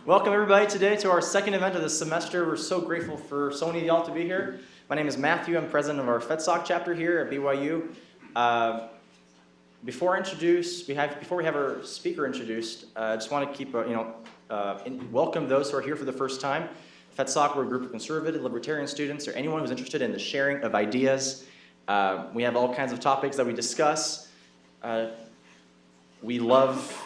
Welcome everybody today to our second event of the semester. We're so grateful for so many of y'all to be here. My name is Matthew. I'm president of our FedSoc chapter here at BYU. Before we have our speaker introduced, I just want to keep welcome those who are here for the first time. FedSoc, we're a group of conservative, libertarian students, or anyone who's interested in the sharing of ideas. We have all kinds of topics that we discuss. We love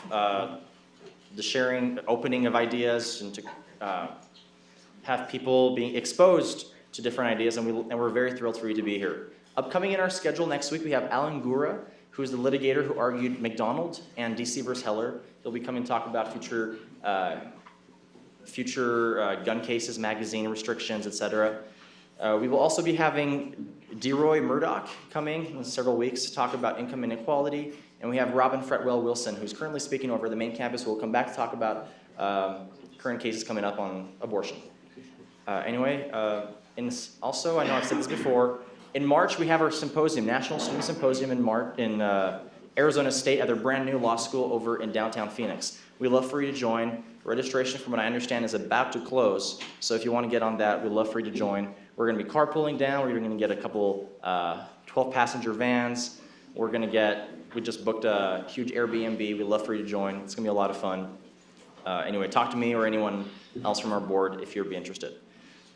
the sharing, the opening of ideas, and to have people being exposed to different ideas, and we're very thrilled for you to be here. Upcoming in our schedule next week, we have Alan Gura, who's the litigator who argued McDonald and DC versus Heller. He'll be coming to talk about future gun cases, magazine restrictions, etc. We will also be having DeRoy Murdoch coming in several weeks to talk about income inequality. And we have Robin Fretwell Wilson, who's currently speaking over the main campus, who will come back to talk about current cases coming up on abortion. Also, I know I've said this before, in March we have our symposium, National Student Symposium in Arizona State at their brand new law school over in downtown Phoenix. We'd love for you to join. Registration, from what I understand, is about to close. So if you want to get on that, we'd love for you to join. We're going to be carpooling down. We're going to get a couple 12-passenger vans. We just booked a huge Airbnb. We'd love for you to join. It's going to be a lot of fun. Anyway, talk to me or anyone else from our board if you'd be interested.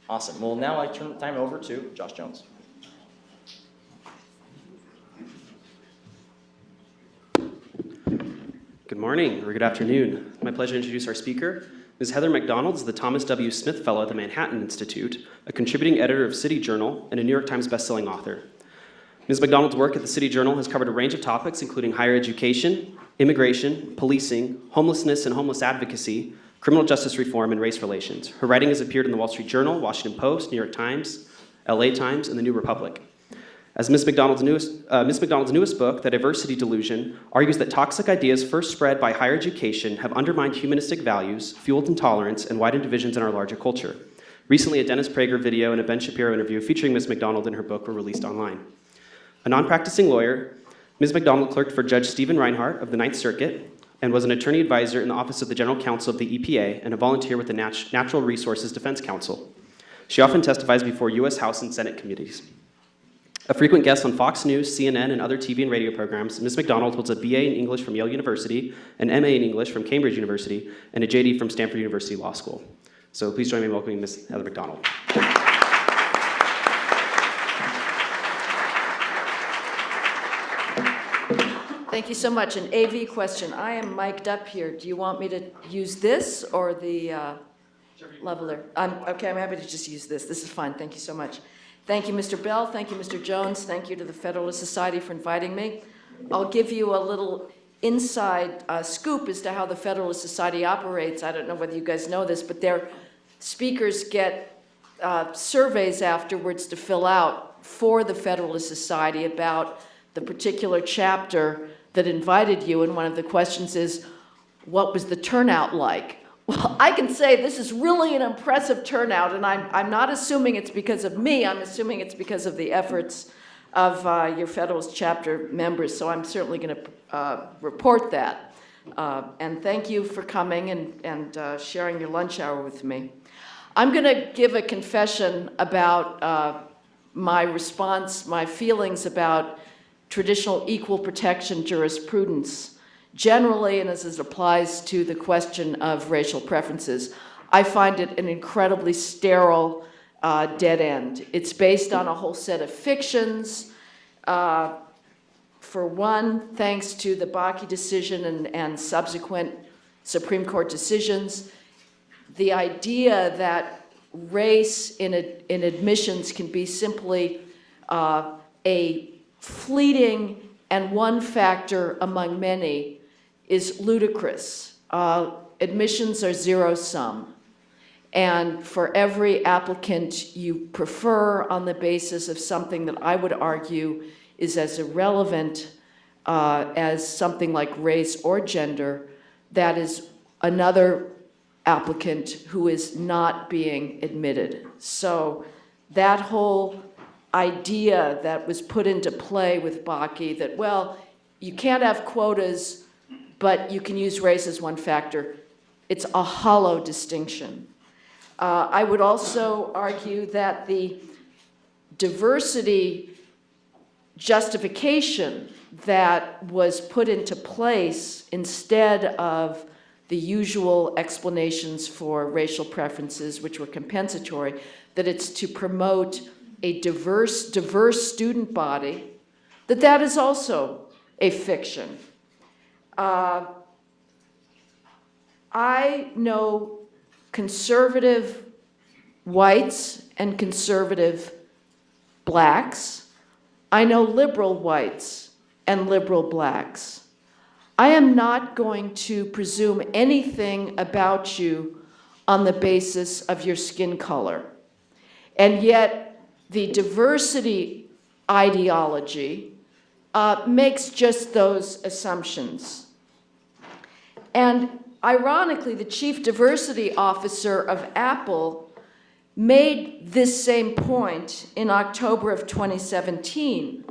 Awesome. Well, now I turn the time over to Josh Jones. Good morning, or good afternoon. It's my pleasure to introduce our speaker. Ms. Heather McDonald is the Thomas W. Smith Fellow at the Manhattan Institute, a contributing editor of City Journal, and a New York Times bestselling author. Ms. McDonald's work at the City Journal has covered a range of topics, including higher education, immigration, policing, homelessness and homeless advocacy, criminal justice reform, and race relations. Her writing has appeared in the Wall Street Journal, Washington Post, New York Times, LA Times, and the New Republic. As Ms. McDonald's newest book, The Diversity Delusion, argues that toxic ideas first spread by higher education have undermined humanistic values, fueled intolerance, and widened divisions in our larger culture. Recently, a Dennis Prager video and a Ben Shapiro interview featuring Ms. McDonald and her book were released online. A non-practicing lawyer, Ms. McDonald clerked for Judge Stephen Reinhart of the Ninth Circuit and was an attorney advisor in the Office of the General Counsel of the EPA and a volunteer with the Natural Resources Defense Council. She often testifies before U.S. House and Senate committees. A frequent guest on Fox News, CNN, and other TV and radio programs, Ms. McDonald holds a BA in English from Yale University, an MA in English from Cambridge University, and a JD from Stanford University Law School. So please join me in welcoming Ms. Heather McDonald. Thank you so much. An AV question. I am mic'd up here. Do you want me to use this or the leveler? I'm happy to just use this. This is fine. Thank you so much. Thank you, Mr. Bell. Thank you, Mr. Jones. Thank you to the Federalist Society for inviting me. I'll give you a little inside scoop as to how the Federalist Society operates. I don't know whether you guys know this, but their speakers get surveys afterwards to fill out for the Federalist Society about the particular chapter that invited you, and one of the questions is, what was the turnout like? Well, I can say this is really an impressive turnout, and I'm not assuming it's because of me. I'm assuming it's because of the efforts of your Federalist chapter members, so I'm certainly going to report that. And thank you for coming and sharing your lunch hour with me. I'm going to give a confession about my response, my feelings about traditional equal protection jurisprudence generally, and as it applies to the question of racial preferences. I find it an incredibly sterile dead end. It's based on a whole set of fictions. For one, thanks to the Bakke decision and subsequent Supreme Court decisions, the idea that race in admissions can be simply a fleeting and one factor among many is ludicrous. Admissions are zero-sum. And for every applicant you prefer on the basis of something that I would argue is as irrelevant as something like race or gender, that is another applicant who is not being admitted. So that whole idea that was put into play with Bakke that, well, you can't have quotas, but you can use race as one factor, It's a hollow distinction. I would also argue that the diversity justification that was put into place instead of the usual explanations for racial preferences, which were compensatory, that it's to promote a diverse student body, that is also a fiction. I know conservative whites and conservative blacks. I know liberal whites and liberal blacks. I am not going to presume anything about you on the basis of your skin color. And yet, the diversity ideology makes just those assumptions. And ironically, the chief diversity officer of Apple made this same point in October of 2017.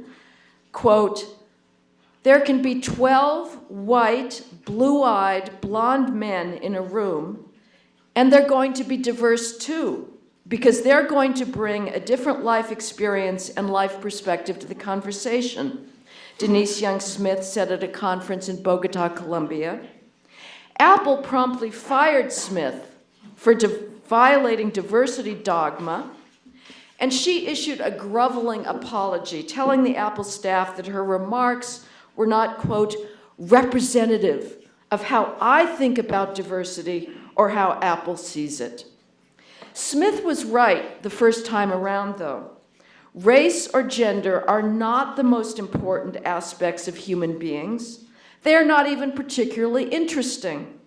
Quote, "There can be 12 white, blue-eyed, blonde men in a room, and they're going to be diverse too, because they're going to bring a different life experience and life perspective to the conversation," Denise Young-Smith said at a conference in Bogota, Colombia. Apple promptly fired Smith for violating diversity dogma, and she issued a groveling apology, telling the Apple staff that her remarks were not, quote, "representative of how I think about diversity or how Apple sees it." Smith was right the first time around, though. Race or gender are not the most important aspects of human beings. They are not even particularly interesting.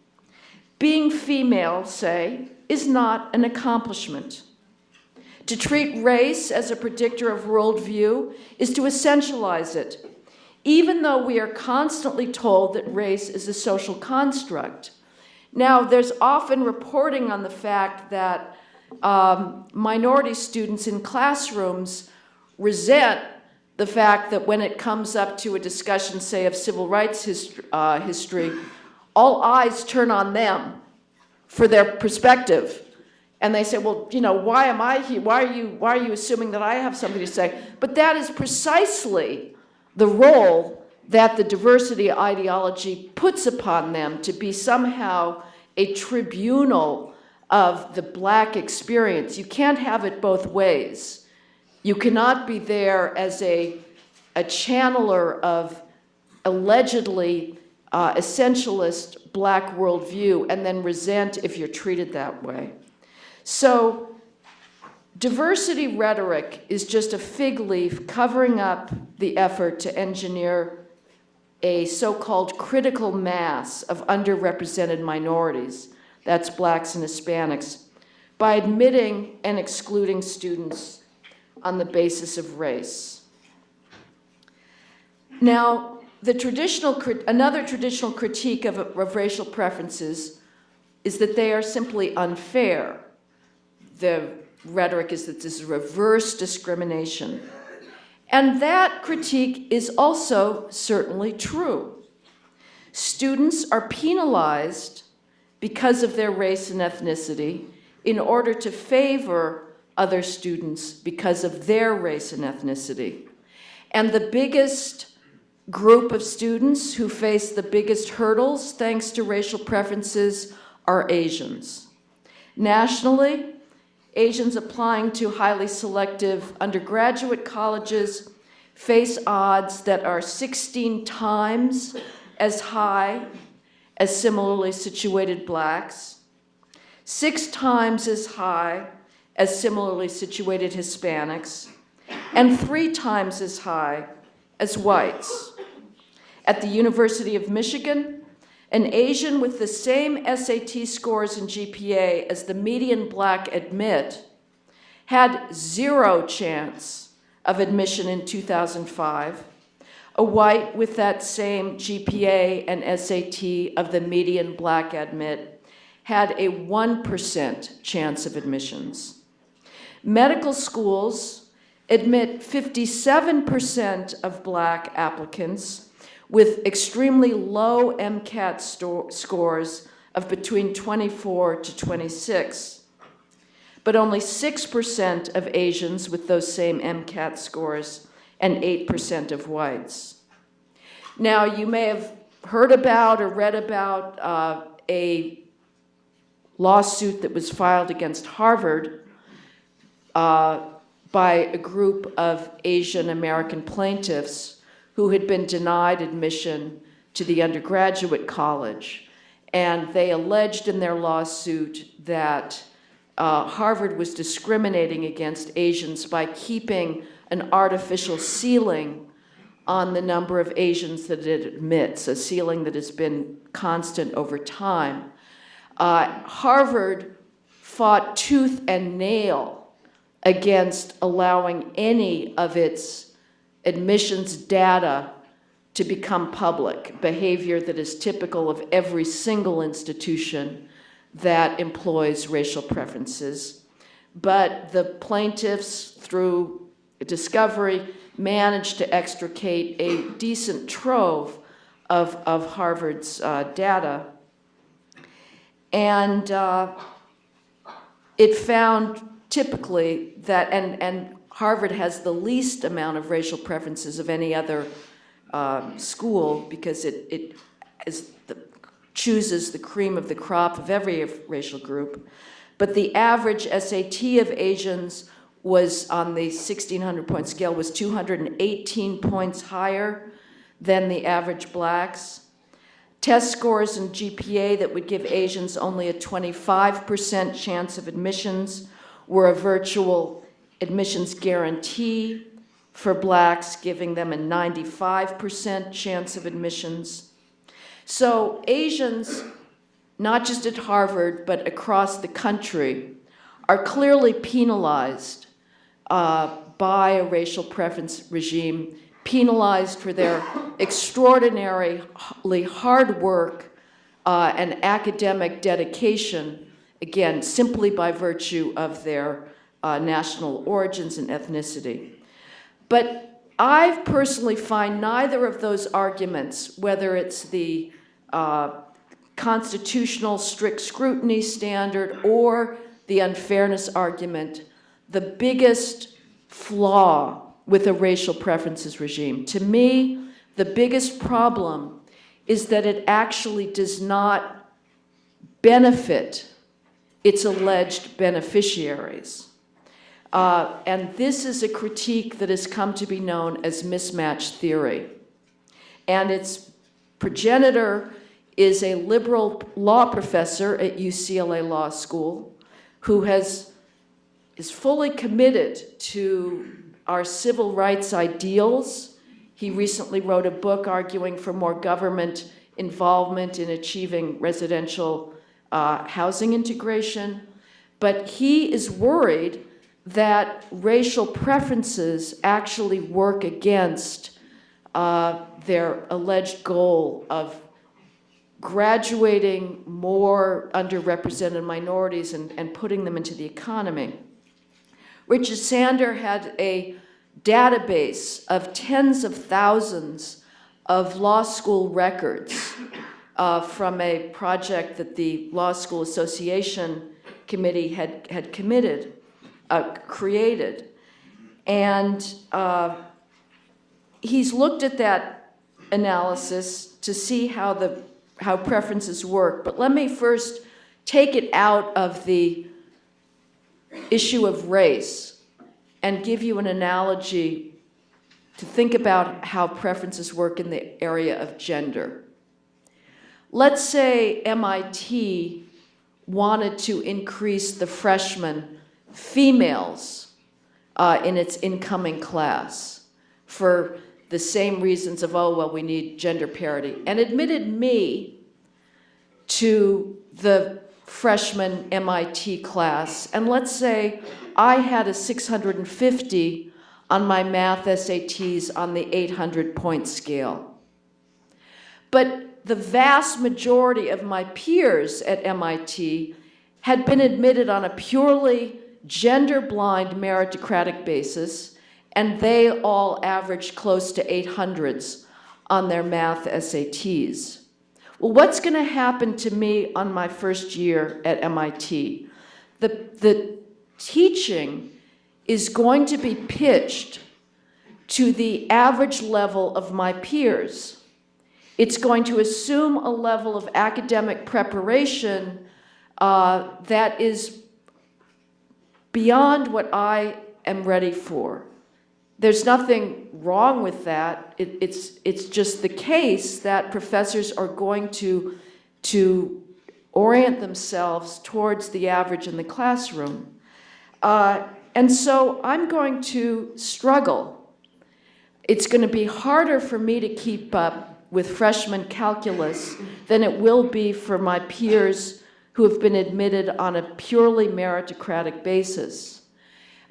Being female, say, is not an accomplishment. To treat race as a predictor of worldview is to essentialize it, even though we are constantly told that race is a social construct. Now, there's often reporting on the fact that minority students in classrooms resent the fact that when it comes up to a discussion, say, of civil rights history, all eyes turn on them for their perspective. And they say, well, you know, why am I here? Why are you assuming that I have something to say? But that is precisely the role that the diversity ideology puts upon them, to be somehow a tribunal of the black experience. You can't have it both ways. You cannot be there as a channeler of allegedly essentialist black worldview and then resent if you're treated that way. So diversity rhetoric is just a fig leaf covering up the effort to engineer a so-called critical mass of underrepresented minorities, that's blacks and Hispanics, by admitting and excluding students on the basis of race. Now, another traditional critique of racial preferences is that they are simply unfair. The rhetoric is that this is reverse discrimination. And that critique is also certainly true. Students are penalized because of their race and ethnicity in order to favor other students because of their race and ethnicity. And the biggest group of students who face the biggest hurdles thanks to racial preferences are Asians. Nationally, Asians applying to highly selective undergraduate colleges face odds that are 16 times as high as similarly situated blacks, 6 times as high as similarly situated Hispanics, and 3 times as high as whites. At the University of Michigan, an Asian with the same SAT scores and GPA as the median black admit had 0 chance of admission in 2005. A white with that same GPA and SAT of the median black admit had a 1% chance of admissions. Medical schools admit 57% of black applicants with extremely low MCAT scores of between 24 to 26, but only 6% of Asians with those same MCAT scores and 8% of whites. Now, you may have heard about or read about a lawsuit that was filed against Harvard by a group of Asian American plaintiffs who had been denied admission to the undergraduate college. And they alleged in their lawsuit that Harvard was discriminating against Asians by keeping an artificial ceiling on the number of Asians that it admits, a ceiling that has been constant over time. Harvard fought tooth and nail against allowing any of its admissions data to become public, behavior that is typical of every single institution that employs racial preferences. But the plaintiffs, through discovery, managed to extricate a decent trove of Harvard's data. And it found typically that, and Harvard has the least amount of racial preferences of any other school because it chooses the cream of the crop of every racial group. But the average SAT of Asians was, on the 1,600-point scale, was 218 points higher than the average blacks. Test scores and GPA that would give Asians only a 25% chance of admissions were a virtual admissions guarantee for blacks, giving them a 95% chance of admissions. So Asians, not just at Harvard, but across the country, are clearly penalized by a racial preference regime, penalized for their extraordinarily hard work and academic dedication, again, simply by virtue of their national origins and ethnicity. But I personally find neither of those arguments, whether it's the constitutional strict scrutiny standard or the unfairness argument, the biggest flaw with a racial preferences regime. To me, the biggest problem is that it actually does not benefit its alleged beneficiaries. And this is a critique that has come to be known as mismatch theory. And its progenitor is a liberal law professor at UCLA Law School who is fully committed to our civil rights ideals. He recently wrote a book arguing for more government involvement in achieving residential housing integration. But he is worried that racial preferences actually work against their alleged goal of graduating more underrepresented minorities and putting them into the economy. Richard Sander had a database of tens of thousands of law school records from a project that the Law School Association Committee had created. And he's looked at that analysis to see how preferences work. But let me first take it out of the issue of race and give you an analogy to think about how preferences work in the area of gender. Let's say MIT wanted to increase the freshman females in its incoming class for the same reasons of, oh, well, we need gender parity, and admitted me to the freshman MIT class. And let's say I had a 650 on my math SATs on the 800-point scale. But the vast majority of my peers at MIT had been admitted on a purely gender-blind meritocratic basis, and they all averaged close to 800s on their math SATs. Well, what's going to happen to me on my first year at MIT? The teaching is going to be pitched to the average level of my peers. It's going to assume a level of academic preparation that is beyond what I am ready for. There's nothing wrong with that. It's just the case that professors are going to orient themselves towards the average in the classroom. And so I'm going to struggle. It's going to be harder for me to keep up with freshman calculus than it will be for my peers who have been admitted on a purely meritocratic basis.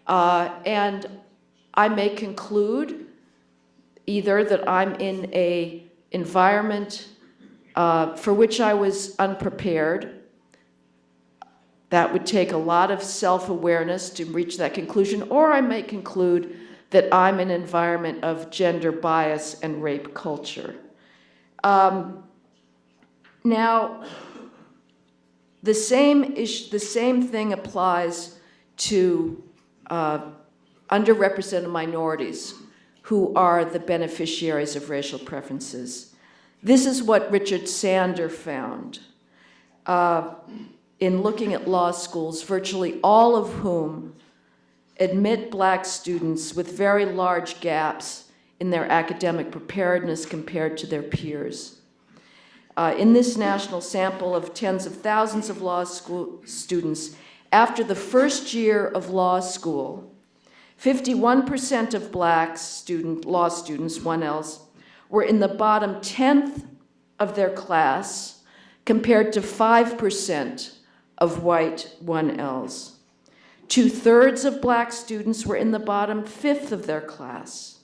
And I may conclude either that I'm in an environment for which I was unprepared. That would take a lot of self-awareness to reach that conclusion, or I may conclude that I'm in an environment of gender bias and rape culture. Now, the same thing applies to underrepresented minorities who are the beneficiaries of racial preferences. This is what Richard Sander found in looking at law schools, virtually all of whom admit black students with very large gaps in their academic preparedness compared to their peers. In this national sample of tens of thousands of law school students, after the first year of law school, 51% of black law students, 1Ls, were in the bottom 10th of their class compared to 5% of white 1Ls. 2/3 of black students were in the bottom 5th of their class.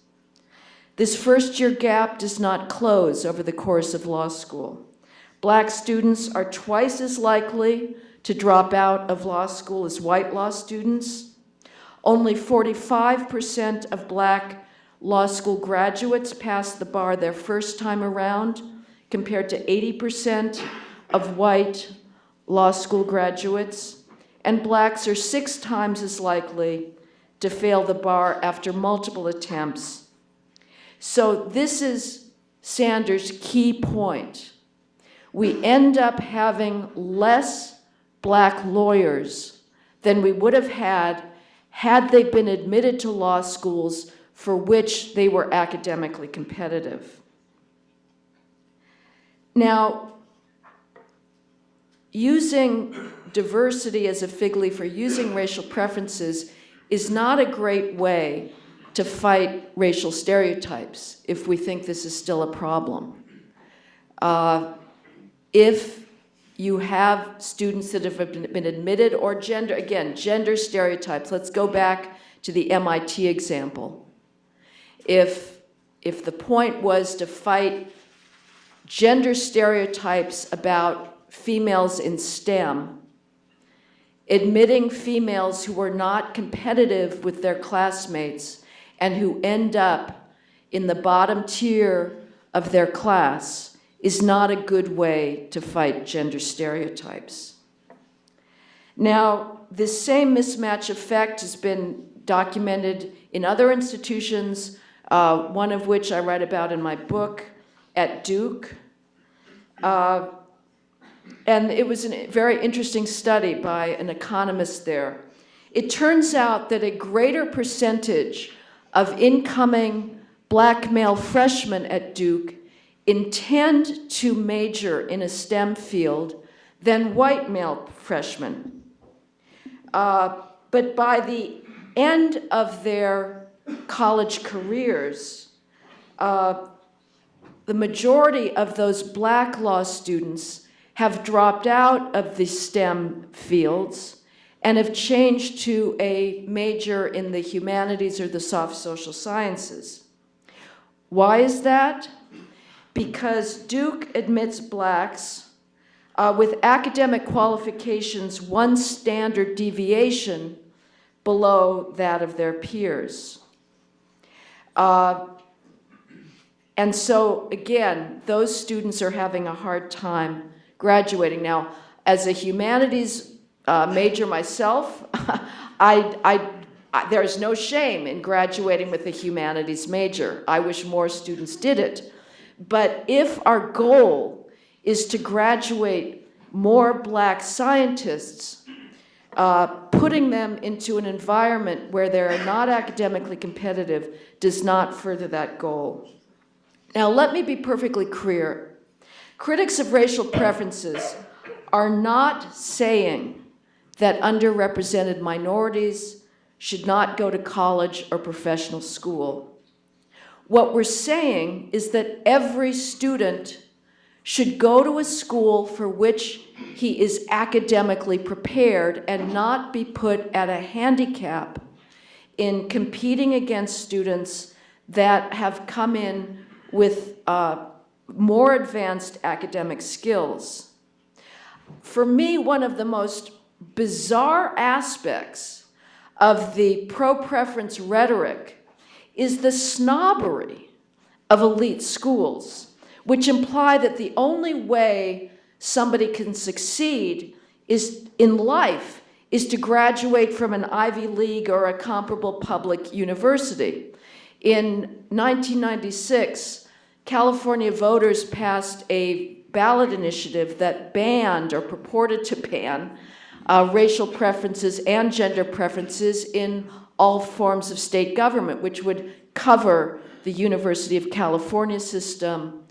This first-year gap does not close over the course of law school. Black students are twice as likely to drop out of law school as white law students. Only 45% of black law school graduates pass the bar their first time around, compared to 80% of white law school graduates. And blacks are 6 times as likely to fail the bar after multiple attempts. So this is Sanders' key point. We end up having less black lawyers than we would have had they been admitted to law schools for which they were academically competitive. Now, using diversity as a fig leaf or using racial preferences is not a great way to fight racial stereotypes if we think this is still a problem. If you have students that have been admitted, or gender stereotypes. Let's go back to the MIT example. If the point was to fight gender stereotypes about females in STEM, admitting females who are not competitive with their classmates and who end up in the bottom tier of their class is not a good way to fight gender stereotypes. Now, this same mismatch effect has been documented in other institutions, one of which I write about in my book at Duke. And it was a very interesting study by an economist there. It turns out that a greater percentage of incoming black male freshmen at Duke intend to major in a STEM field than white male freshmen. But by the end of their college careers, the majority of those black law students have dropped out of the STEM fields and have changed to a major in the humanities or the soft social sciences. Why is that? Because Duke admits blacks with academic qualifications 1 standard deviation below that of their peers. And so, again, those students are having a hard time graduating. Now, as a humanities major myself, there's no shame in graduating with a humanities major. I wish more students did it. But if our goal is to graduate more Black scientists, putting them into an environment where they're not academically competitive does not further that goal. Now, let me be perfectly clear. Critics of racial preferences are not saying that underrepresented minorities should not go to college or professional school. What we're saying is that every student should go to a school for which he is academically prepared and not be put at a handicap in competing against students that have come in with more advanced academic skills. For me, one of the most bizarre aspects of the pro-preference rhetoric is the snobbery of elite schools, which imply that the only way somebody can succeed in life is to graduate from an Ivy League or a comparable public university. In 1996, California voters passed a ballot initiative that banned or purported to ban racial preferences and gender preferences in all forms of state government, which would cover the University of California system.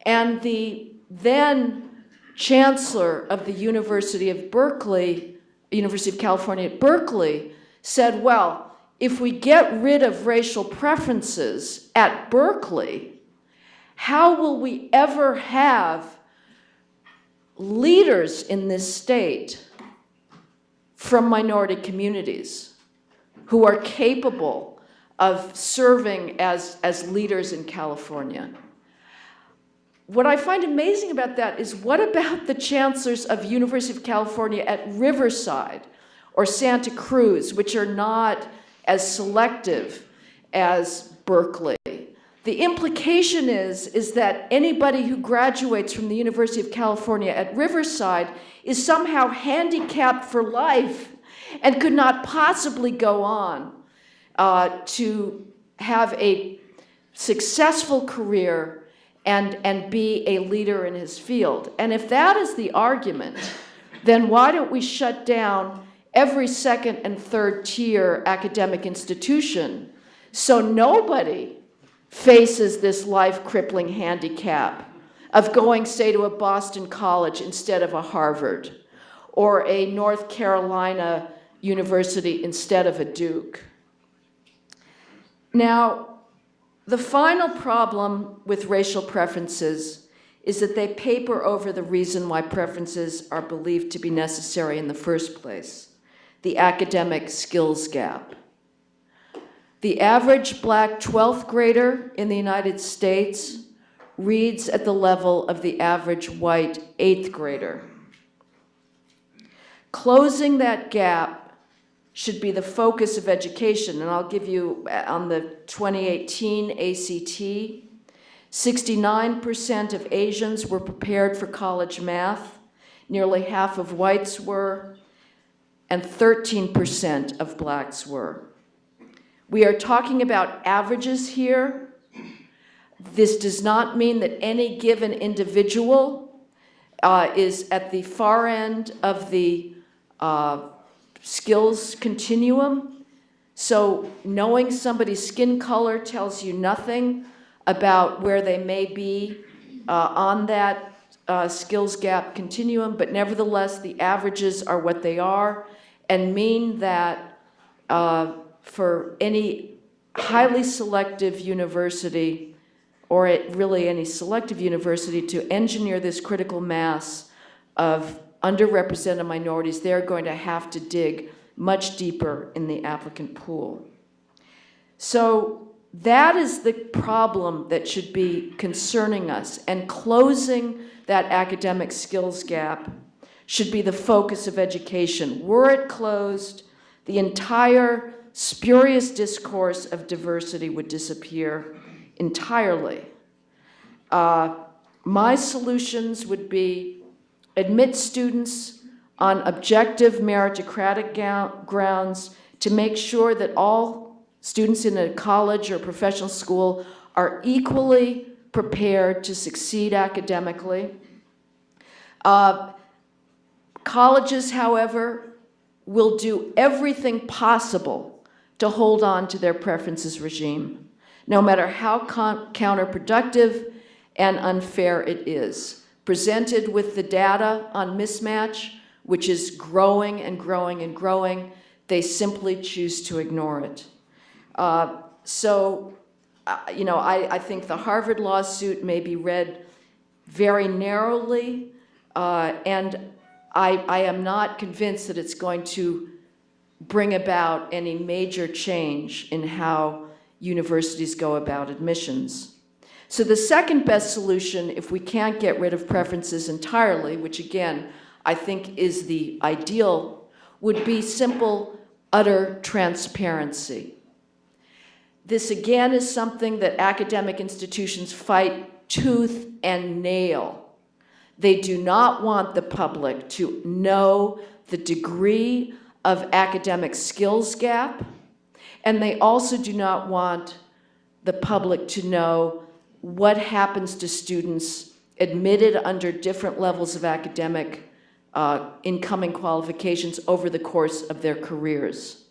And the then chancellor of the University of California at Berkeley, said, well, if we get rid of racial preferences at Berkeley, how will we ever have leaders in this state from minority communities who are capable of serving as leaders in California? What I find amazing about that is, what about the chancellors of University of California at Riverside or Santa Cruz, which are not as selective as Berkeley? The implication is that anybody who graduates from the University of California at Riverside is somehow handicapped for life and could not possibly go on to have a successful career and be a leader in his field. And if that is the argument, then why don't we shut down every second and third tier academic institution so nobody faces this life-crippling handicap of going, say, to a Boston college instead of a Harvard, or a North Carolina university instead of a Duke. Now, the final problem with racial preferences is that they paper over the reason why preferences are believed to be necessary in the first place: the academic skills gap. The average Black 12th grader in the United States reads at the level of the average white 8th grader. Closing that gap should be the focus of education. And I'll give you, on the 2018 ACT, 69% of Asians were prepared for college math, nearly half of whites were, and 13% of Blacks were. We are talking about averages here. This does not mean that any given individual is at the far end of the skills continuum. So knowing somebody's skin color tells you nothing about where they may be on that skills gap continuum, but nevertheless, the averages are what they are and mean that for any highly selective university, or really any selective university, to engineer this critical mass of underrepresented minorities, they're going to have to dig much deeper in the applicant pool. So that is the problem that should be concerning us, and closing that academic skills gap should be the focus of education. Were it closed, the entire spurious discourse of diversity would disappear entirely. My solutions would be admit students on objective meritocratic grounds to make sure that all students in a college or professional school are equally prepared to succeed academically. Colleges, however, will do everything possible to hold on to their preferences regime, no matter how counterproductive and unfair it is. Presented with the data on mismatch, which is growing and growing and growing, they simply choose to ignore it. I think the Harvard lawsuit may be read very narrowly, and I am not convinced that it's going to bring about any major change in how universities go about admissions. So the second best solution, if we can't get rid of preferences entirely, which again, I think is the ideal, would be simple, utter transparency. This again is something that academic institutions fight tooth and nail. They do not want the public to know the degree of academic skills gap, and they also do not want the public to know what happens to students admitted under different levels of academic incoming qualifications over the course of their careers.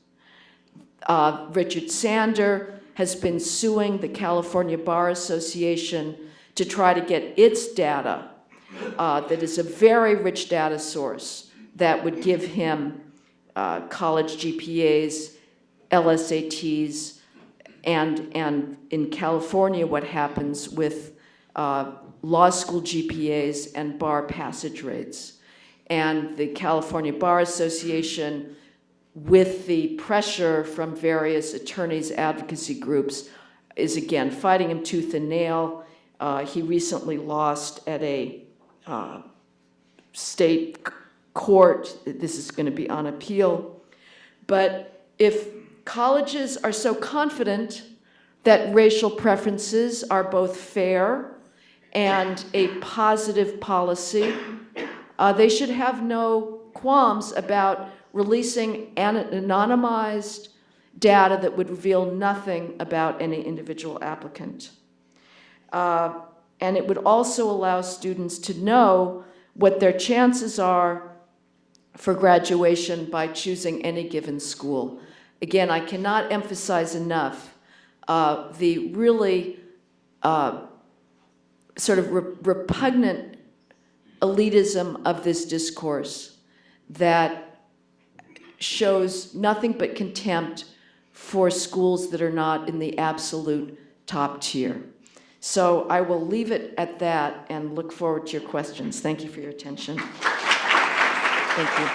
Richard Sander has been suing the California Bar Association to try to get its data, that is a very rich data source that would give him college GPAs, LSATs, and in California what happens with law school GPAs and bar passage rates. And the California Bar Association, with the pressure from various attorneys' advocacy groups, is again fighting him tooth and nail. He recently lost at a state court. This is going to be on appeal. But if colleges are so confident that racial preferences are both fair and a positive policy, they should have no qualms about releasing anonymized data that would reveal nothing about any individual applicant. And it would also allow students to know what their chances are for graduation by choosing any given school. Again, I cannot emphasize enough the really sort of repugnant elitism of this discourse that shows nothing but contempt for schools that are not in the absolute top tier. So I will leave it at that and look forward to your questions. Thank you for your attention. Thank you.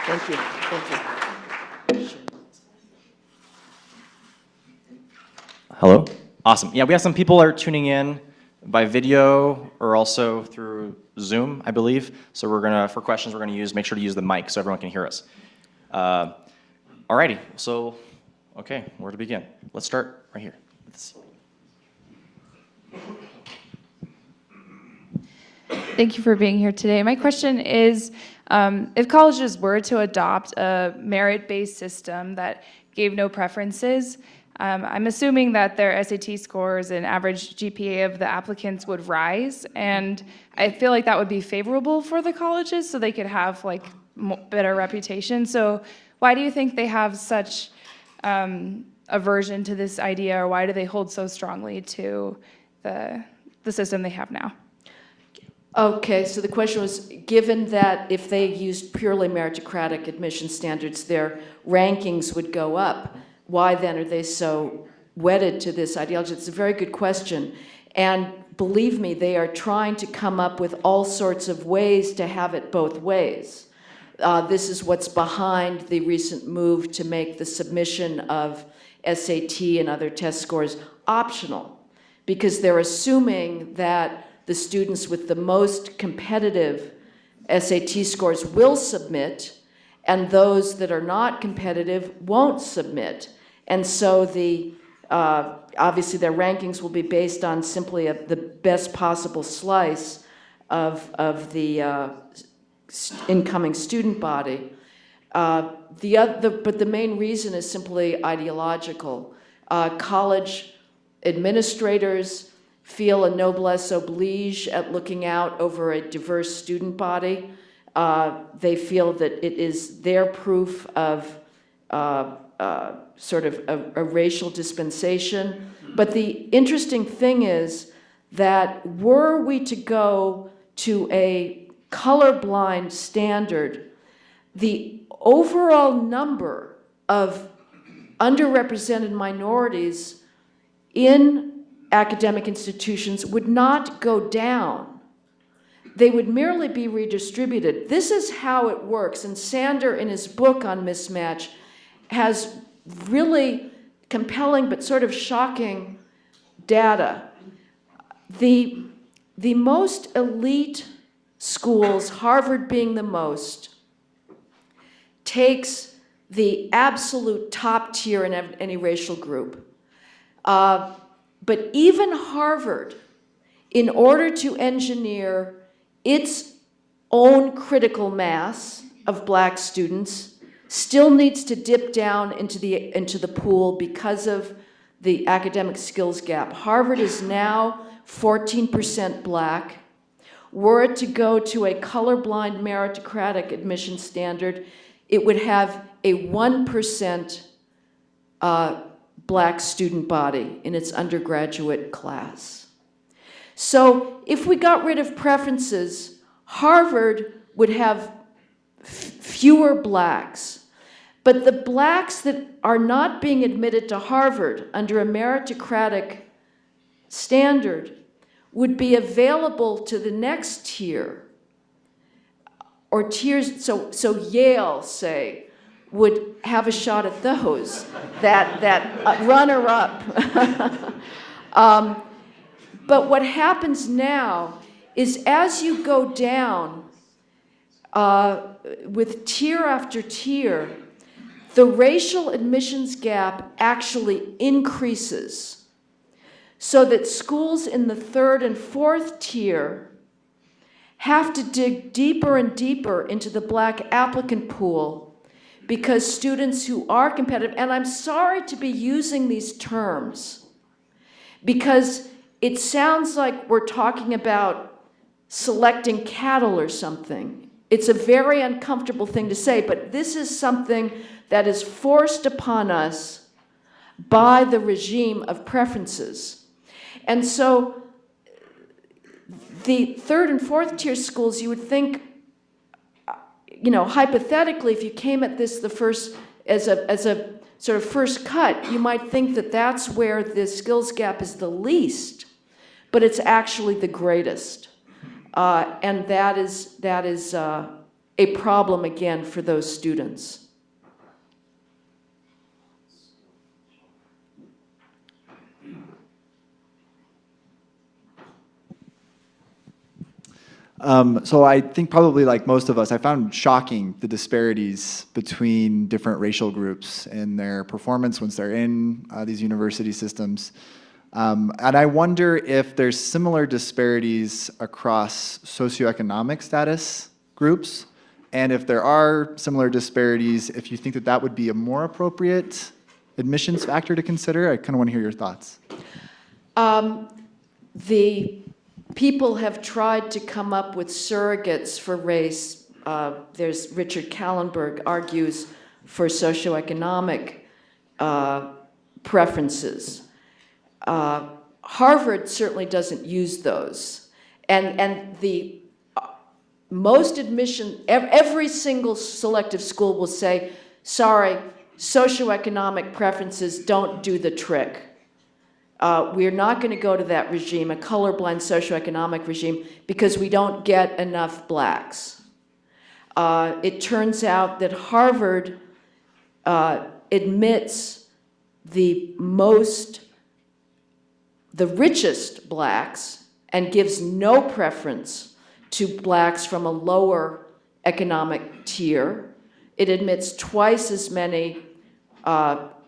Thank you. Thank you. Hello? Awesome. Yeah, we have some people are tuning in by video or also through Zoom, I believe. So for questions, we're gonna make sure to use the mic so everyone can hear us. Alrighty, so, okay, where to begin? Let's start right here. Thank you for being here today. My question is, if colleges were to adopt a merit-based system that gave no preferences, I'm assuming that their SAT scores and average GPA of the applicants would rise, and I feel like that would be favorable for the colleges so they could have like better reputation. So why do you think they have such aversion to this idea, or why do they hold so strongly to the system they have now? Okay, so the question was, given that if they used purely meritocratic admission standards, their rankings would go up, why then are they so wedded to this ideology? It's a very good question. And believe me, they are trying to come up with all sorts of ways to have it both ways. This is what's behind the recent move to make the submission of SAT and other test scores optional, because they're assuming that the students with the most competitive SAT scores will submit, and those that are not competitive won't submit. And so the Obviously, their rankings will be based on simply the best possible slice of the incoming student body. But the main reason is simply ideological. College administrators feel a noblesse oblige at looking out over a diverse student body. They feel that it is their proof of sort of a racial dispensation. But the interesting thing is that were we to go to a colorblind standard, the overall number of underrepresented minorities in academic institutions would not go down. They would merely be redistributed. This is how it works. And Sander, in his book on mismatch, has really compelling but sort of shocking data. The most elite schools, Harvard being the most, takes the absolute top tier in any racial group. But even Harvard, in order to engineer its own critical mass of black students, still needs to dip down into the pool because of the academic skills gap. Harvard is now 14% black. Were it to go to a colorblind meritocratic admission standard, it would have a 1% black student body in its undergraduate class. So if we got rid of preferences, Harvard would have fewer blacks. But the blacks that are not being admitted to Harvard under a meritocratic standard would be available to the next tier, or tiers, so Yale, say, would have a shot at those, that runner-up. But what happens now is as you go down with tier after tier, the racial admissions gap actually increases, so that schools in the third and fourth tier have to dig deeper and deeper into the black applicant pool because students who are competitive, and I'm sorry to be using these terms because it sounds like we're talking about selecting cattle or something. It's a very uncomfortable thing to say, but this is something that is forced upon us by the regime of preferences. And so the third and fourth tier schools, you would think, hypothetically, if you came at this as a sort of first cut, you might think that that's where the skills gap is the least, but it's actually the greatest. And that is a problem, again, for those students. So I think probably like most of us, I found shocking the disparities between different racial groups in their performance once they're in these university systems. And I wonder if there's similar disparities across socioeconomic status groups, and if there are similar disparities, if you think that that would be a more appropriate admissions factor to consider. I kind of want to hear your thoughts. The people have tried to come up with surrogates for race. There's Richard Kallenberg argues for socioeconomic preferences. Harvard certainly doesn't use those. And the most admission, every single selective school will say, sorry, socioeconomic preferences don't do the trick. We're not going to go to that regime, a colorblind socioeconomic regime, because we don't get enough blacks. It turns out that Harvard admits the richest blacks and gives no preference to blacks from a lower economic tier. It admits twice as many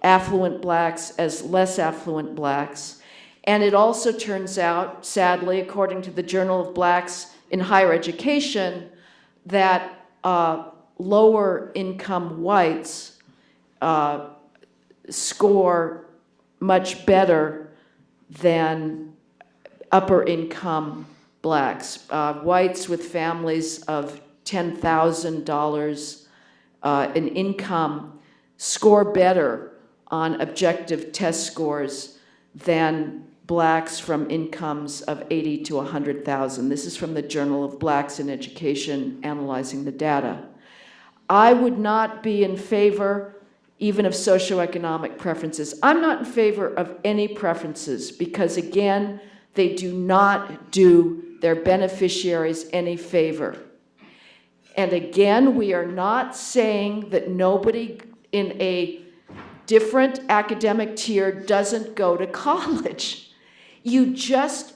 affluent blacks as less affluent blacks. And it also turns out, sadly, according to the Journal of Blacks in Higher Education, that lower income whites score much better than upper income blacks. Whites with families of $10,000 in income score better on objective test scores than blacks from incomes of 80 to 100,000. This is from the Journal of Blacks in Education analyzing the data. I would not be in favor even of socioeconomic preferences. I'm not in favor of any preferences because, again, they do not do their beneficiaries any favor. And again, we are not saying that nobody in a different academic tier doesn't go to college. You just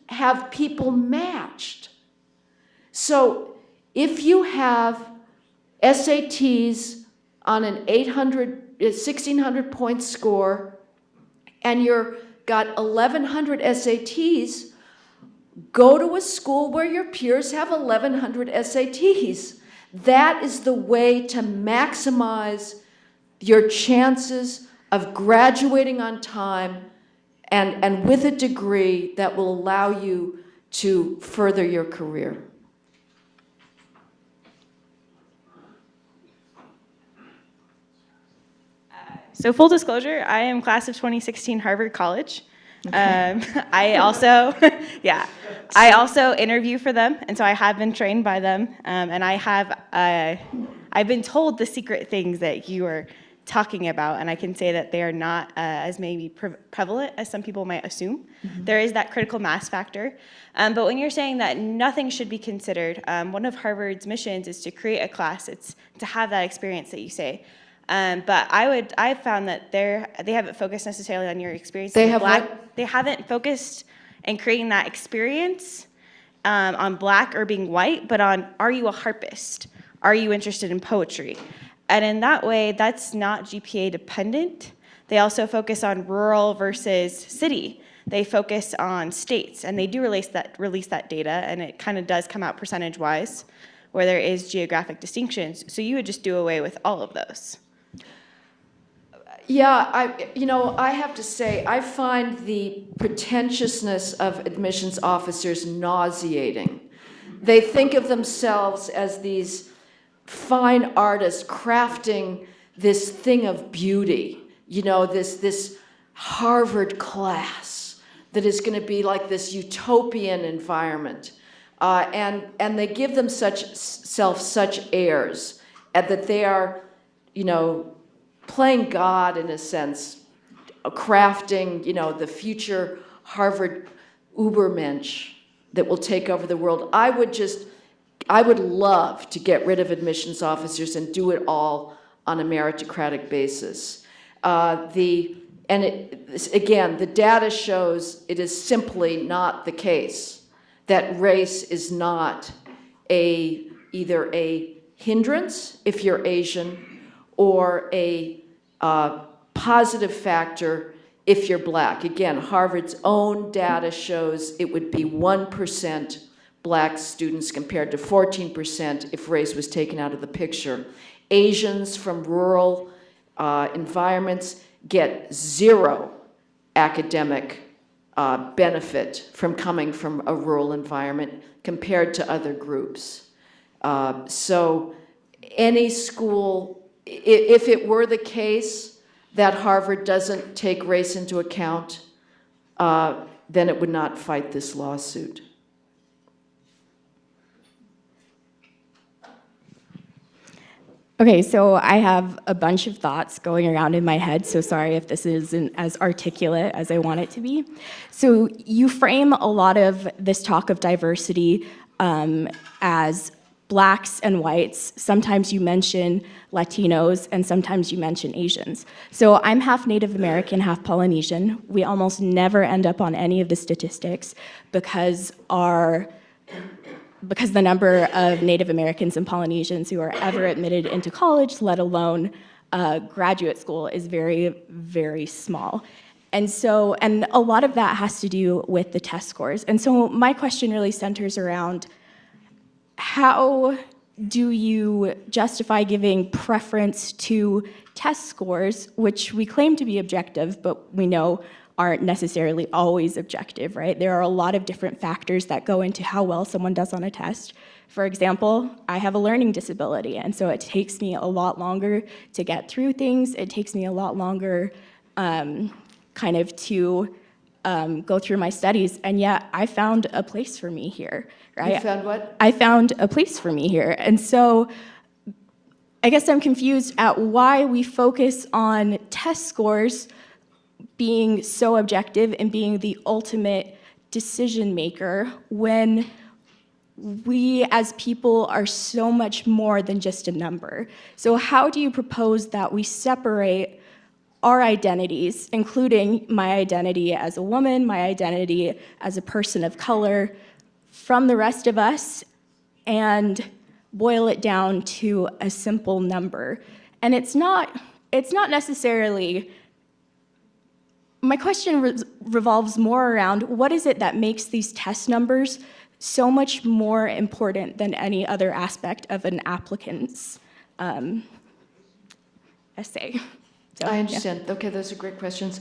have people matched. So if you have SATs on an 1,600 point score and you're got 1,100 SATs, go to a school where your peers have 1,100 SATs. That is the way to maximize your chances of graduating on time and with a degree that will allow you to further your career. So full disclosure, I am class of 2016 Harvard College. I also, I also interview for them, and so I have been trained by them, and I've been told the secret things that you are talking about, and I can say that they are not as maybe prevalent as some people might assume. Mm-hmm. There is that critical mass factor, but when you're saying that nothing should be considered, one of Harvard's missions is to create a class. It's to have that experience that you say. But I found that they haven't focused necessarily on your experience. They haven't focused in creating that experience on black or being white, but on, are you a harpist? Are you interested in poetry? And in that way, that's not GPA dependent. They also focus on rural versus city. They focus on states, and they do release that data, and it kind of does come out percentage-wise, where there is geographic distinctions. So you would just do away with all of those. Yeah, I have to say, I find the pretentiousness of admissions officers nauseating. They think of themselves as these fine artists crafting this thing of beauty, this Harvard class that is going to be like this utopian environment. And they give themselves such airs that they are, playing God in a sense, crafting, the future Harvard Ubermensch that will take over the world. I would love to get rid of admissions officers and do it all on a meritocratic basis. Again, the data shows it is simply not the case that race is not either a hindrance if you're Asian or a positive factor if you're black. Again, Harvard's own data shows it would be 1% black students compared to 14% if race was taken out of the picture. Asians from rural environments get zero academic benefit from coming from a rural environment compared to other groups. So any school, if it were the case that Harvard doesn't take race into account, then it would not fight this lawsuit. Okay, so I have a bunch of thoughts going around in my head, so sorry if this isn't as articulate as I want it to be. So you frame a lot of this talk of diversity as blacks and whites. Sometimes you mention Latinos, and sometimes you mention Asians. So I'm half Native American, half Polynesian. We almost never end up on any of the statistics because the number of Native Americans and Polynesians who are ever admitted into college, let alone graduate school is very, very small. And so, and a lot of that has to do with the test scores. And so my question really centers around how do you justify giving preference to test scores, which we claim to be objective, but we know aren't necessarily always objective, right? There are a lot of different factors that go into how well someone does on a test. For example, I have a learning disability, and so it takes me a lot longer to get through things. It takes me a lot longer kind of to go through my studies, and yet I found a place for me here, right? You found what? I found a place for me here. And so I guess I'm confused at why we focus on test scores being so objective and being the ultimate decision maker when we as people are so much more than just a number. So how do you propose that we separate our identities, including my identity as a woman, my identity as a person of color, from the rest of us, and boil it down to a simple number? And it's not necessarily, my question revolves more around what is it that makes these test numbers so much more important than any other aspect of an applicant's essay. So, I understand. Yeah. Okay, those are great questions.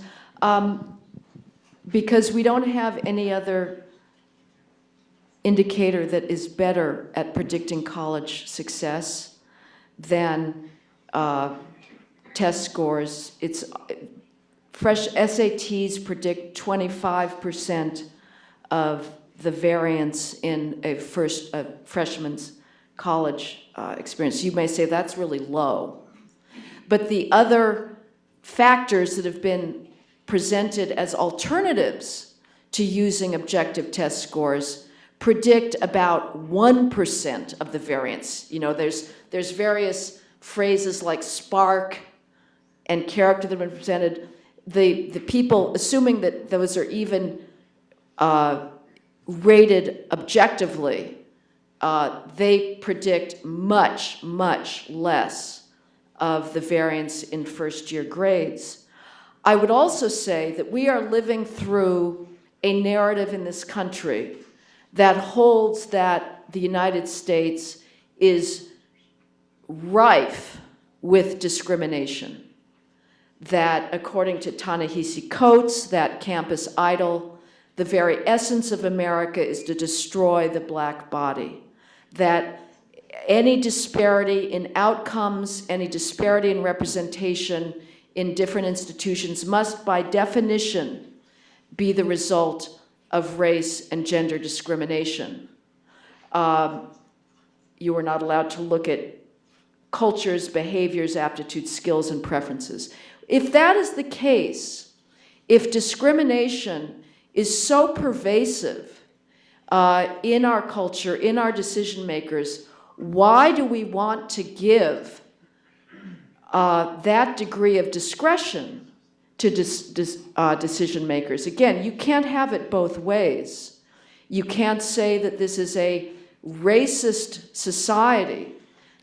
Because we don't have any other indicator that is better at predicting college success than test scores. It's fresh SATs predict 25% of the variance in a freshman's college experience. You may say that's really low. But the other factors that have been presented as alternatives to using objective test scores predict about 1% of the variance. You know, there's various phrases like spark and character that have been presented. The people, assuming that those are even rated objectively, they predict much, much less of the variance in first-year grades. I would also say that we are living through a narrative in this country that holds that the United States is rife with discrimination. That according to Ta-Nehisi Coates, that campus idol, the very essence of America is to destroy the black body. That any disparity in outcomes, any disparity in representation in different institutions must, by definition, be the result of race and gender discrimination. You are not allowed to look at cultures, behaviors, aptitudes, skills, and preferences. If that is the case, if discrimination is so pervasive in our culture, in our decision makers, why do we want to give that degree of discretion to decision makers? Again, you can't have it both ways. You can't say that this is a racist society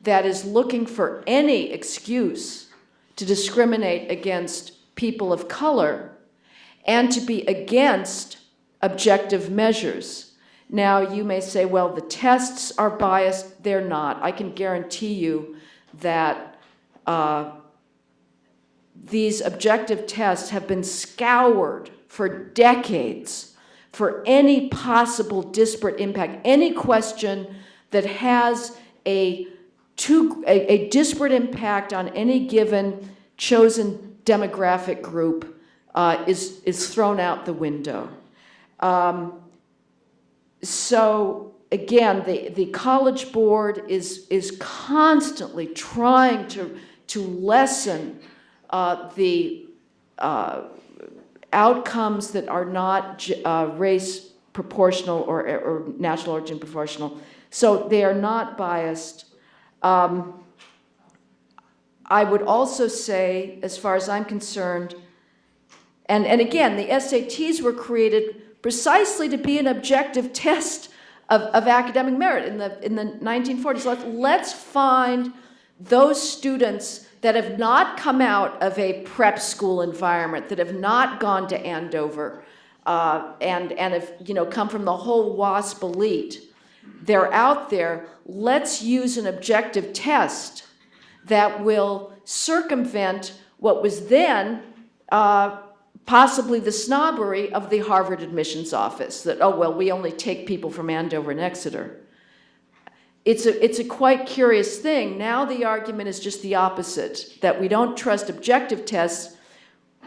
that is looking for any excuse to discriminate against people of color and to be against objective measures. Now, you may say, well, the tests are biased. They're not. I can guarantee you that these objective tests have been scoured for decades for any possible disparate impact. Any question that has a disparate impact on any given chosen demographic group is thrown out the window. So again, the College Board is constantly trying to lessen the outcomes that are not race proportional or national origin proportional. So they are not biased. I would also say, as far as I'm concerned, and again, the SATs were created precisely to be an objective test of academic merit in the 1940s. Let's find those students that have not come out of a prep school environment, that have not gone to Andover, and have, you know, come from the whole WASP elite. They're out there. Let's use an objective test that will circumvent what was then possibly the snobbery of the Harvard admissions office, that, oh, well, we only take people from Andover and Exeter. It's a quite curious thing. Now the argument is just the opposite, that we don't trust objective tests.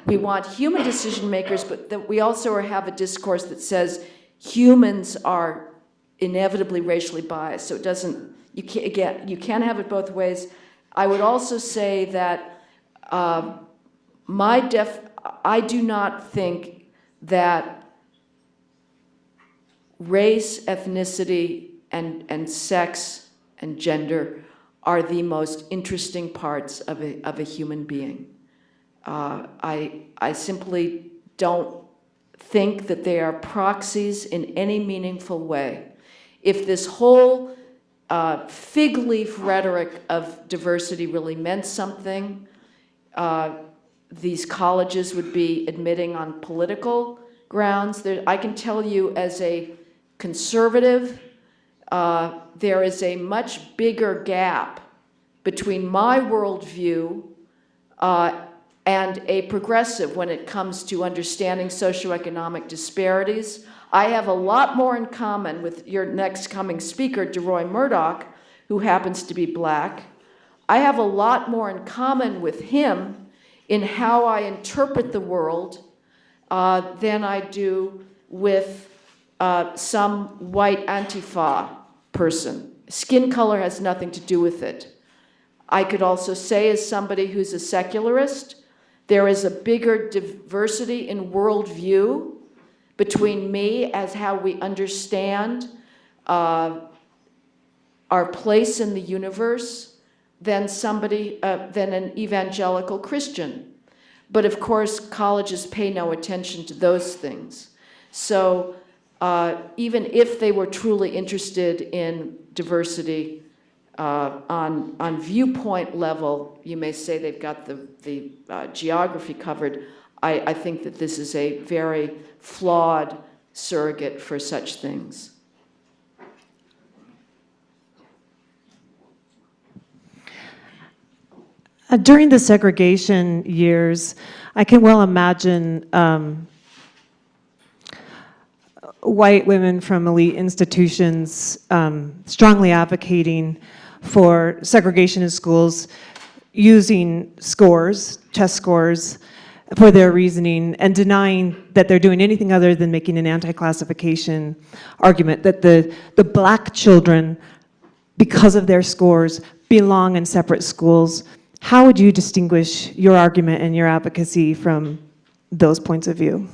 We want human decision makers, but that we also have a discourse that says humans are inevitably racially biased. So it doesn't, you can't have it both ways. I would also say that I do not think that race, ethnicity, and sex and gender are the most interesting parts of a human being. I simply don't think that they are proxies in any meaningful way. If this whole fig leaf rhetoric of diversity really meant something, these colleges would be admitting on political grounds. I can tell you as a conservative, there is a much bigger gap between my worldview and a progressive when it comes to understanding socioeconomic disparities. I have a lot more in common with your next coming speaker, DeRoy Murdoch, who happens to be black. I have a lot more in common with him in how I interpret the world than I do with some white Antifa person. Skin color has nothing to do with it. I could also say, as somebody who's a secularist, there is a bigger diversity in worldview between me as how we understand our place in the universe than than an evangelical Christian. But of course, colleges pay no attention to those things. So even if they were truly interested in diversity on viewpoint level, you may say they've got the geography covered. I think that this is a very flawed surrogate for such things. During the segregation years, I can well imagine white women from elite institutions strongly advocating for segregation in schools, using scores, test scores, for their reasoning, and denying that they're doing anything other than making an anti-classification argument, that the black children, because of their scores, belong in separate schools. How would you distinguish your argument and your advocacy from those points of view?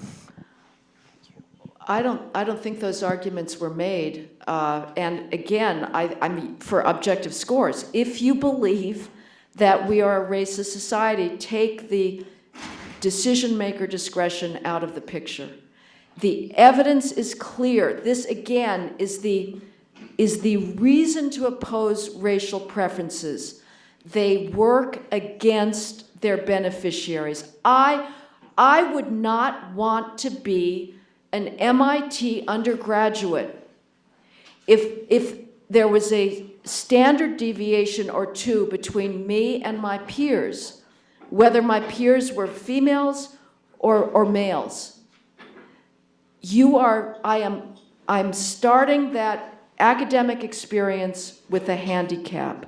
I don't think those arguments were made. And again, I mean, for objective scores, if you believe that we are a racist society, take the decision maker discretion out of the picture. The evidence is clear. This again is the reason to oppose racial preferences. They work against their beneficiaries. I would not want to be an MIT undergraduate if there was a standard deviation or two between me and my peers, whether my peers were females or males. I'm starting that academic experience with a handicap.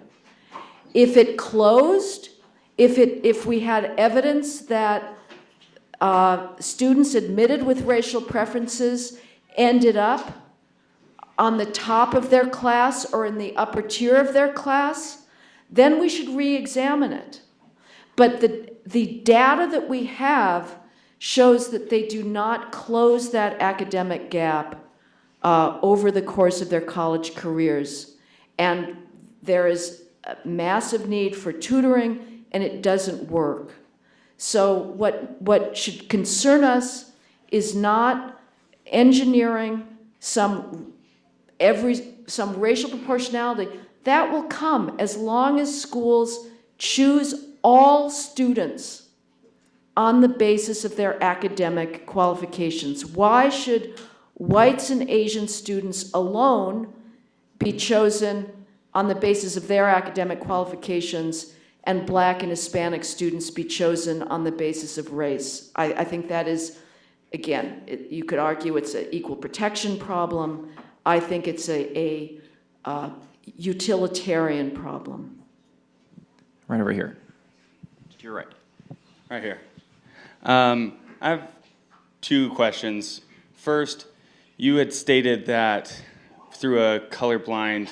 If it closed, if we had evidence that students admitted with racial preferences ended up on the top of their class or in the upper tier of their class, then we should re-examine it. But the data that we have shows that they do not close that academic gap over the course of their college careers. And there is a massive need for tutoring, and it doesn't work. So what should concern us is not engineering some racial proportionality. That will come as long as schools choose all students on the basis of their academic qualifications? Why should whites and Asian students alone be chosen on the basis of their academic qualifications and Black and Hispanic students be chosen on the basis of race? I think that is, again, you could argue it's an equal protection problem. I think it's a utilitarian problem. Right over here. To your right. Right here. I have two questions. First, you had stated that through a colorblind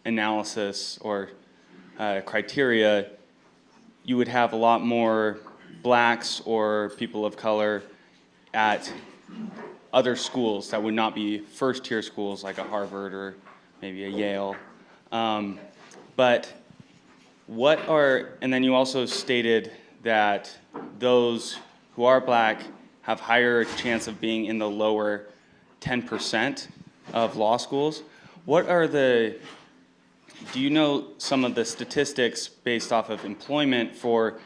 analysis or criteria, you would have a lot more Blacks or people of color at other schools that would not be first-tier schools like a Harvard or maybe a Yale. But what are, and then you also stated that those who are Black have higher chance of being in the lower 10% of law schools. What are the, do you know some of the statistics based off of employment for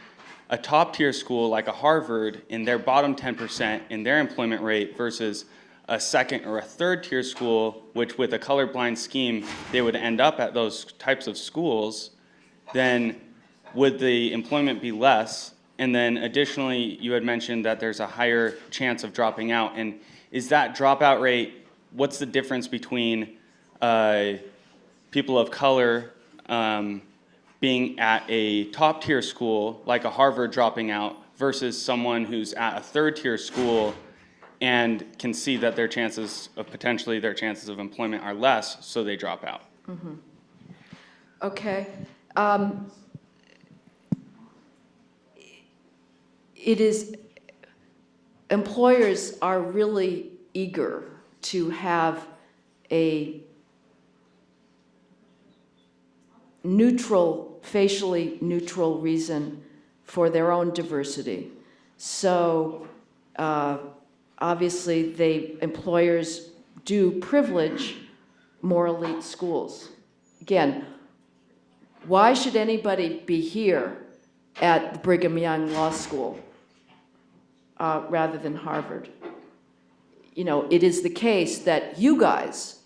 a top tier school like a Harvard in their bottom 10% in their employment rate versus a second or a third tier school, which with a colorblind scheme, they would end up at those types of schools, then would the employment be less? And then additionally, you had mentioned that there's a higher chance of dropping out. And is that dropout rate, what's the difference between people of color being at a top tier school, like a Harvard dropping out, versus someone who's at a third tier school and can see that their chances of potentially their chances of employment are less, so they drop out? Mm-hmm. Okay. It is, employers are really eager to have a neutral, facially neutral reason for their own diversity. So obviously employers do privilege more elite schools. Again, why should anybody be here at the Brigham Young Law School rather than Harvard? You know, it is the case that you guys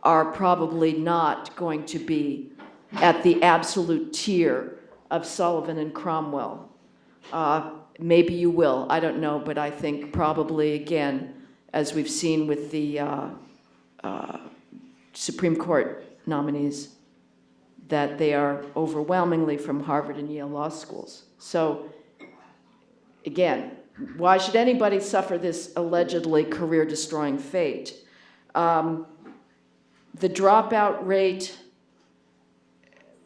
are probably not going to be at the absolute tier of Sullivan and Cromwell. Maybe you will, I don't know, but I think probably, again, as we've seen with the Supreme Court nominees, that they are overwhelmingly from Harvard and Yale law schools. So, again, why should anybody suffer this allegedly career-destroying fate? The dropout rate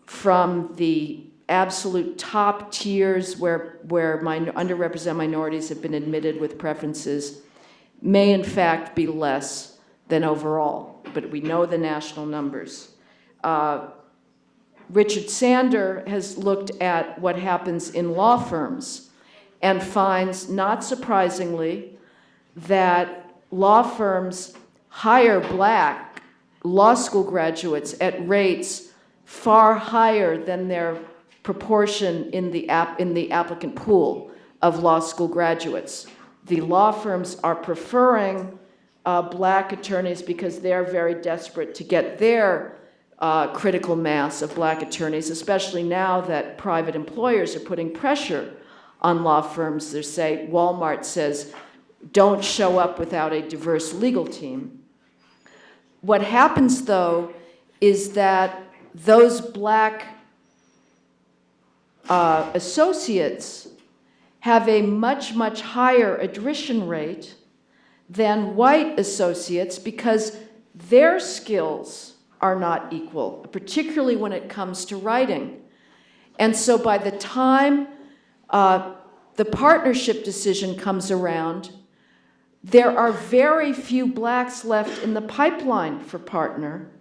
from the absolute top tiers where underrepresented minorities have been admitted with preferences may in fact be less than overall, but we know the national numbers. Richard Sander has looked at what happens in law firms and finds, not surprisingly, that law firms hire Black law school graduates at rates far higher than their proportion in the applicant pool of law school graduates. The law firms are preferring Black attorneys because they're very desperate to get their critical mass of Black attorneys, especially now that private employers are putting pressure on law firms. They say, Walmart says, don't show up without a diverse legal team. What happens, though, is that those Black associates have a much, much higher attrition rate than white associates because their skills are not equal, particularly when it comes to writing. And so by the time the partnership decision comes around, there are very few Blacks left in the pipeline for partner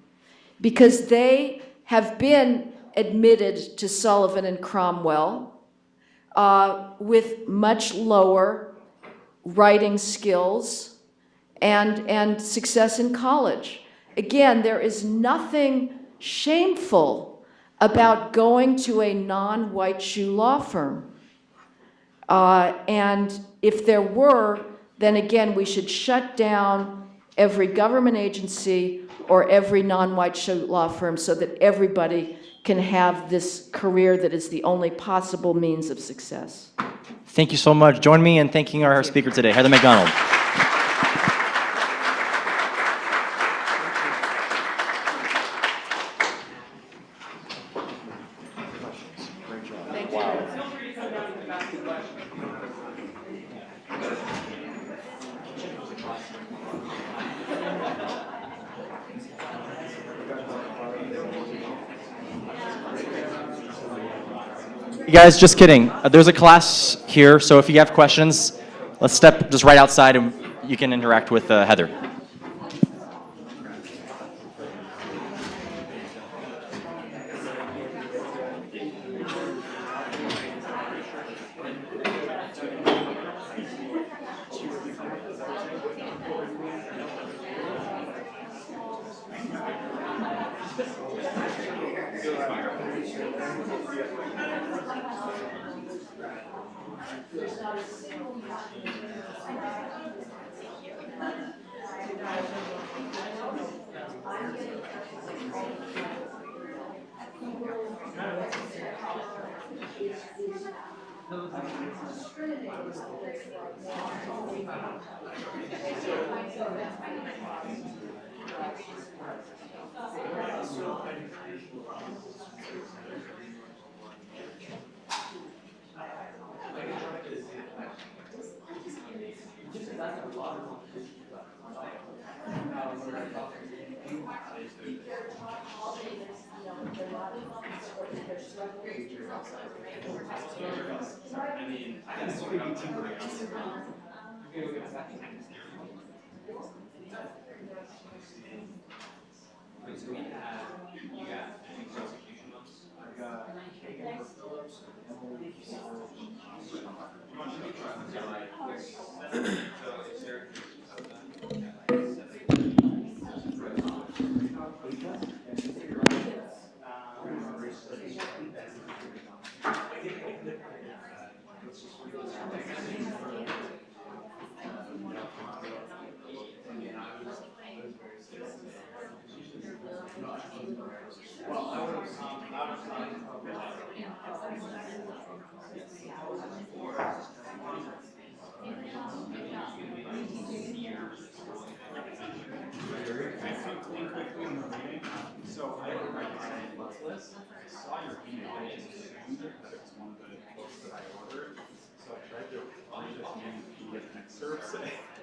because they have been admitted to Sullivan and Cromwell with much lower writing skills and success in college. Again, there is nothing shameful about going to a non-white shoe law firm. And if there were, then again, we should shut down every government agency or every non-white shoe law firm so that everybody can have this career that is the only possible means of success. Thank you so much. Join me in thanking our speaker today, Heather McDonald. You guys, just kidding. There's a class here, so if you have questions, let's step just right outside and you can interact with Heather.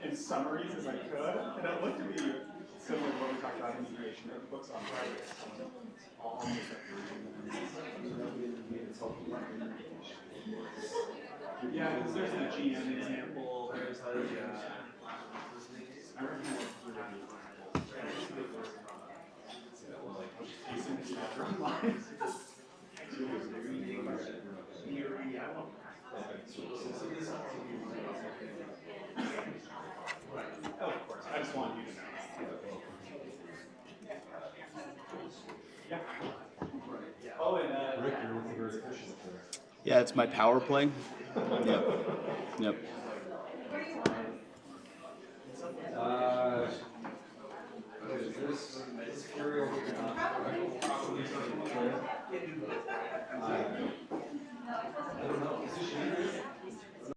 And summaries as I could, and it looked to me similar to what we talked about in mediation. The books on private. Yeah, because there's a GM example. There's a I recommend of course, I just want you to know. Yeah. Oh, and Rick, you're looking very efficient there. Yeah, it's my power play. Yep. Yep. I don't know.